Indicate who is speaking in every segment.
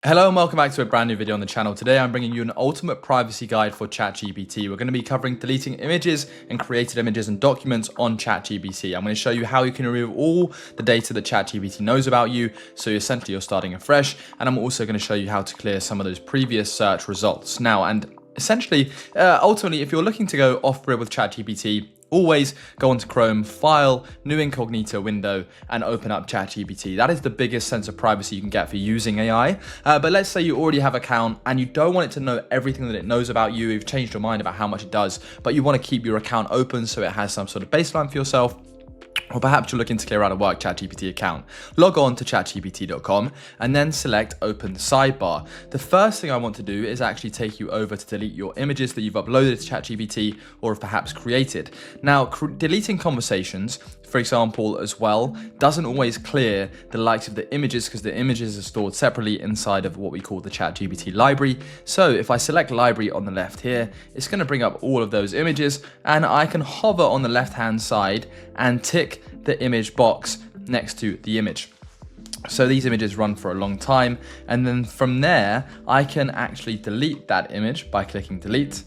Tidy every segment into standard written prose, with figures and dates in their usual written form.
Speaker 1: Hello and welcome back to a brand new video on the channel. Today I'm bringing you an ultimate privacy guide for Chatgpt. We're going to be covering deleting images and created images and documents on Chatgpt. I'm going to show you how you can remove all the data that Chatgpt knows about you, so essentially you're starting afresh, and I'm also going to show you how to clear some of those previous search results. Now, and essentially, ultimately, if you're looking to go off-grid with Chatgpt, always go onto Chrome, File, New Incognito window, and open up Chatgpt. That is the biggest sense of privacy you can get for using AI. But let's say you already have an account and you don't want it to know everything that it knows about you. You've changed your mind about how much it does, but you want to keep your account open so it has some sort of baseline for yourself. Or perhaps you're looking to clear out a work Chatgpt account. Log on to chatgpt.com and then select Open Sidebar. The first thing I want to do is actually take you over to delete your images that you've uploaded to ChatGPT or have perhaps created. Now, deleting conversations, for example, as well, doesn't always clear the likes of the images because the images are stored separately inside of what we call the ChatGPT library. So if I select library on the left here, it's going to bring up all of those images, and I can hover on the left-hand side and tick the image box next to the image. So these images run for a long time, and then from there I can actually delete that image by clicking delete.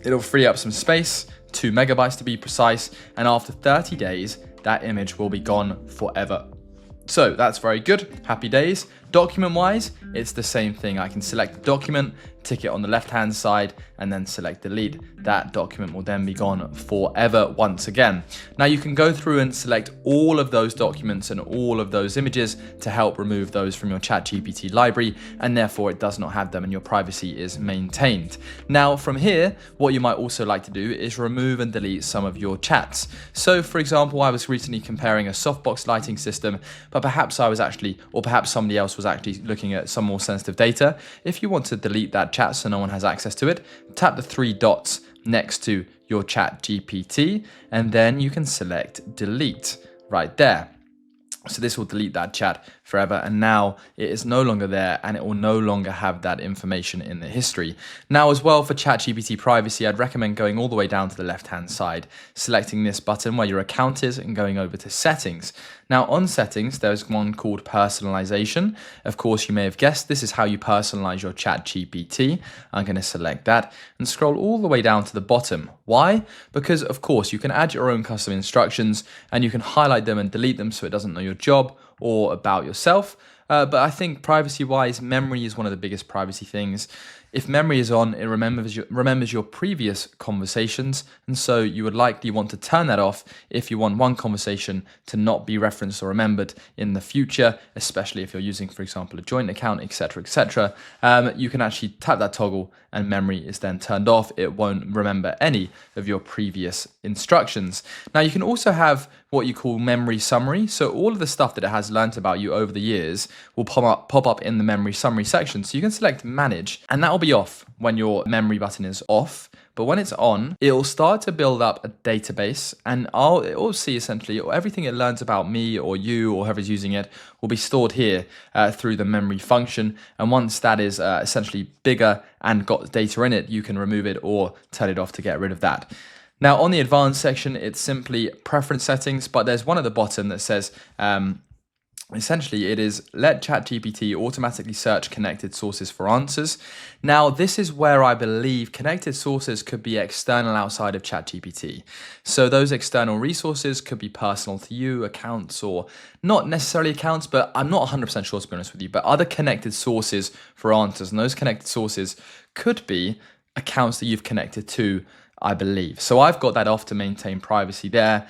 Speaker 1: It'll free up some space, 2 megabytes to be precise, and after 30 days that image will be gone forever. So that's very good, happy days. Document wise, it's the same thing. I can select the document, tick it on the left hand side, and then select delete. That document will then be gone forever once again. Now you can go through and select all of those documents and all of those images to help remove those from your ChatGPT library, and therefore it does not have them and your privacy is maintained. Now from here, what you might also like to do is remove and delete some of your chats. So for example, I was recently comparing a softbox lighting system, but perhaps I was actually, or perhaps somebody else was actually looking at some more sensitive data. If you want to delete that chat so no one has access to it, tap the 3 dots next to your ChatGPT, and then you can select delete right there. So this will delete that chat forever, and now it is no longer there and it will no longer have that information in the history. Now as well, for ChatGPT privacy, I'd recommend going all the way down to the left hand side, selecting this button where your account is and going over to settings. Now on settings, there's one called personalization. Of course, you may have guessed this is how you personalize your ChatGPT. I'm going to select that and scroll all the way down to the bottom. Why? Because of course you can add your own custom instructions and you can highlight them and delete them so it doesn't know your job or about yourself. But I think privacy wise, memory is one of the biggest privacy things. If memory is on, it remembers your previous conversations, and so you would likely want to turn that off if you want one conversation to not be referenced or remembered in the future, especially if you're using, for example, a joint account, etc., etc. You can actually tap that toggle and memory is then turned off. It won't remember any of your previous instructions. Now you can also have what you call memory summary. So all of the stuff that it has learnt about you over the years will pop up in the memory summary section. So you can select manage, and that will be off when your memory button is off. But when it's on, it'll start to build up a database, and it will see essentially everything it learns about me or you or whoever's using it will be stored here through the memory function. And once that is essentially bigger and got data in it, you can remove it or turn it off to get rid of that. Now on the advanced section, it's simply preference settings, but there's one at the bottom that says, essentially it is let ChatGPT automatically search connected sources for answers. Now this is where I believe connected sources could be external outside of ChatGPT. So those external resources could be personal to you, accounts, or not necessarily accounts, but I'm not 100% sure to be honest with you, but other connected sources for answers. And those connected sources could be accounts that you've connected to, I believe. So I've got that off to maintain privacy there,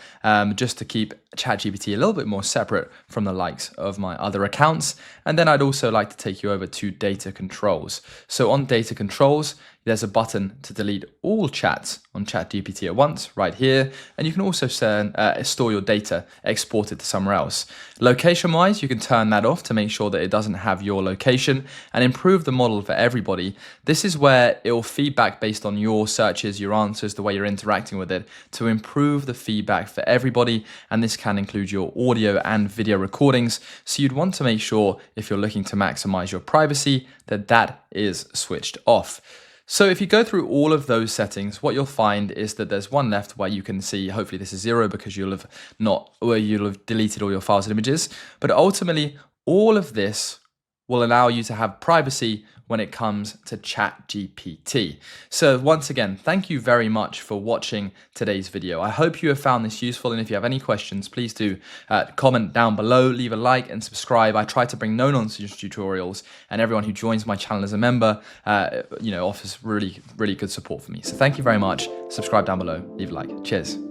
Speaker 1: just to keep ChatGPT a little bit more separate from the likes of my other accounts. And then I'd also like to take you over to data controls. So on data controls, there's a button to delete all chats on ChatGPT at once right here. And you can also store your data, export it to somewhere else. Location wise, you can turn that off to make sure that it doesn't have your location and improve the model for everybody. This is where it will feedback based on your searches, your answers, the way you're interacting with it to improve the feedback for everybody. And this can include your audio and video recordings. So you'd want to make sure if you're looking to maximize your privacy that is switched off. So if you go through all of those settings, what you'll find is that there's one left where you can see, hopefully this is 0 because you'll have deleted all your files and images, but ultimately all of this will allow you to have privacy when it comes to Chatgpt. So once again, thank you very much for watching today's video. I hope you have found this useful, and if you have any questions, please do comment down below, leave a like and subscribe. I try to bring no nonsense tutorials, and everyone who joins my channel as a member, offers really good support for me. So thank you very much. Subscribe down below, leave a like. Cheers.